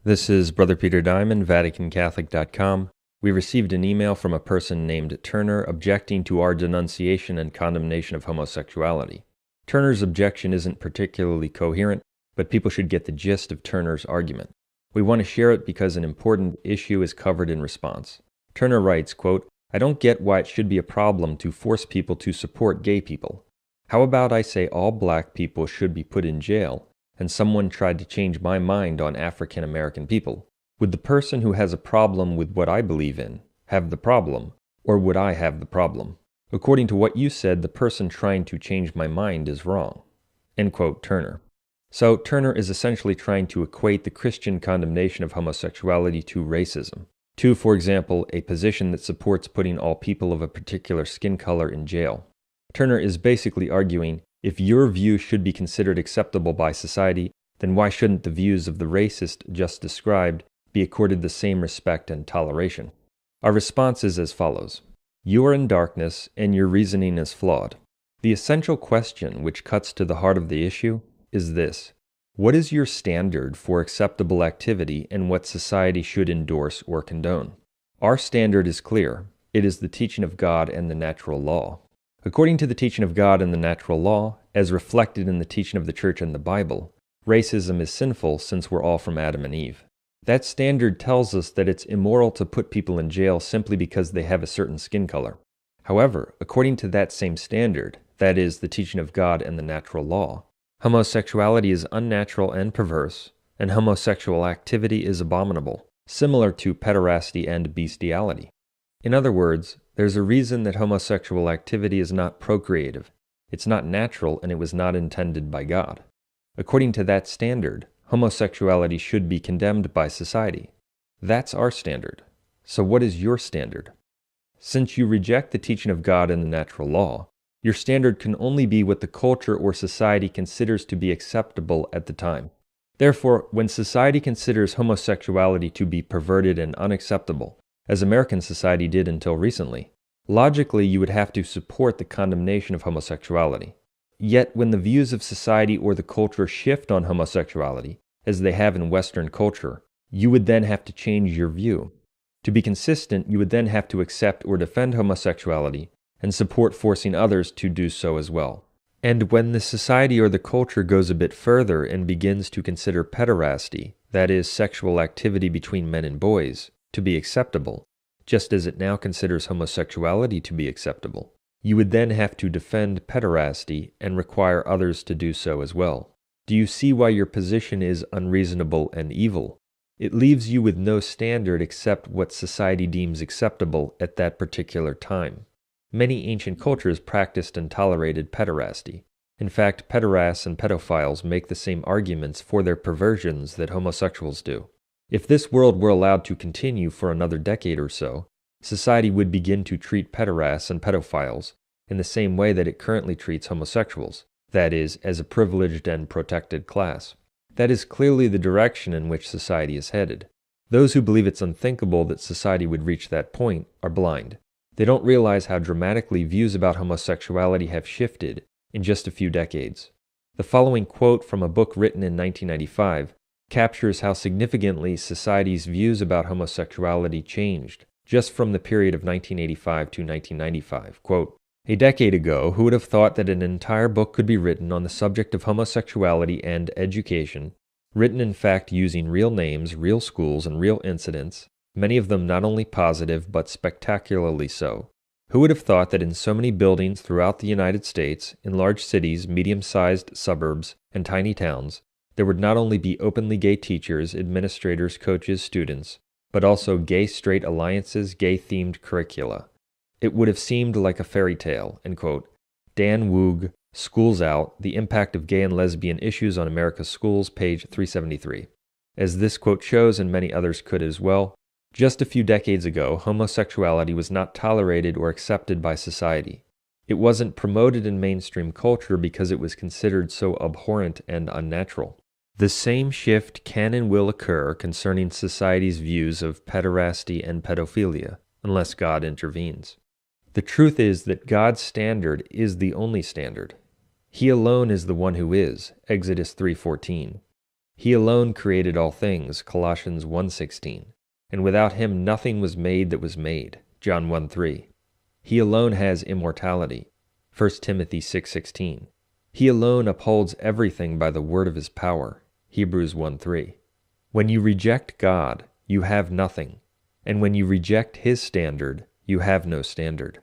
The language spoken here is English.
This is Brother Peter Diamond, VaticanCatholic.com. We received an email from a person named Turner objecting to our denunciation and condemnation of homosexuality. Turner's objection isn't particularly coherent, but people should get the gist of Turner's argument. We want to share it because an important issue is covered in response. Turner writes, quote, "I don't get why it should be a problem to force people to support gay people. How about I say all black people should be put in jail, and someone tried to change my mind on African American people? Would the person who has a problem with what I believe in have the problem, or would I have the problem? According to what you said, the person trying to change my mind is wrong." End quote, Turner. So Turner is essentially trying to equate the Christian condemnation of homosexuality to racism, to, for example, a position that supports putting all people of a particular skin color in jail. Turner is basically arguing, if your view should be considered acceptable by society, then why shouldn't the views of the racist just described be accorded the same respect and toleration? Our response is as follows. You are in darkness, and your reasoning is flawed. The essential question which cuts to the heart of the issue is this: what is your standard for acceptable activity and what society should endorse or condone? Our standard is clear. It is the teaching of God and the natural law. According to the teaching of God and the natural law, as reflected in the teaching of the Church and the Bible, racism is sinful since we're all from Adam and Eve. That standard tells us that it's immoral to put people in jail simply because they have a certain skin color. However, according to that same standard, that is, the teaching of God and the natural law, homosexuality is unnatural and perverse, and homosexual activity is abominable, similar to pederasty and bestiality. In other words, there's a reason that homosexual activity is not procreative. It's not natural, and it was not intended by God. According to that standard, homosexuality should be condemned by society. That's our standard. So what is your standard? Since you reject the teaching of God and the natural law, your standard can only be what the culture or society considers to be acceptable at the time. Therefore, when society considers homosexuality to be perverted and unacceptable, as American society did until recently, logically you would have to support the condemnation of homosexuality. Yet when the views of society or the culture shift on homosexuality, as they have in Western culture, you would then have to change your view. To be consistent, you would then have to accept or defend homosexuality and support forcing others to do so as well. And when the society or the culture goes a bit further and begins to consider pederasty, that is, sexual activity between men and boys, to be acceptable, just as it now considers homosexuality to be acceptable, you would then have to defend pederasty and require others to do so as well. Do you see why your position is unreasonable and evil? It leaves you with no standard except what society deems acceptable at that particular time. Many ancient cultures practiced and tolerated pederasty. In fact, pederasts and pedophiles make the same arguments for their perversions that homosexuals do. If this world were allowed to continue for another decade or so, society would begin to treat pederasts and pedophiles in the same way that it currently treats homosexuals, that is, as a privileged and protected class. That is clearly the direction in which society is headed. Those who believe it's unthinkable that society would reach that point are blind. They don't realize how dramatically views about homosexuality have shifted in just a few decades. The following quote from a book written in 1995 captures how significantly society's views about homosexuality changed just from the period of 1985 to 1995. Quote, "A decade ago, who would have thought that an entire book could be written on the subject of homosexuality and education, written in fact using real names, real schools, and real incidents, many of them not only positive but spectacularly so? Who would have thought that in so many buildings throughout the United States, in large cities, medium-sized suburbs, and tiny towns, there would not only be openly gay teachers, administrators, coaches, students, but also gay-straight alliances, gay-themed curricula? It would have seemed like a fairy tale." End quote. Dan Woog, Schools Out, The Impact of Gay and Lesbian Issues on America's Schools, page 373. As this quote shows, and many others could as well, just a few decades ago, homosexuality was not tolerated or accepted by society. It wasn't promoted in mainstream culture because it was considered so abhorrent and unnatural. The same shift can and will occur concerning society's views of pederasty and pedophilia, unless God intervenes. The truth is that God's standard is the only standard. He alone is the one who is, Exodus 3:14. He alone created all things, Colossians 1:16, and without him nothing was made that was made, John 1:3. He alone has immortality, 1 Timothy 6:16. He alone upholds everything by the word of his power, Hebrews 1:3. When you reject God, you have nothing, and when you reject his standard, you have no standard.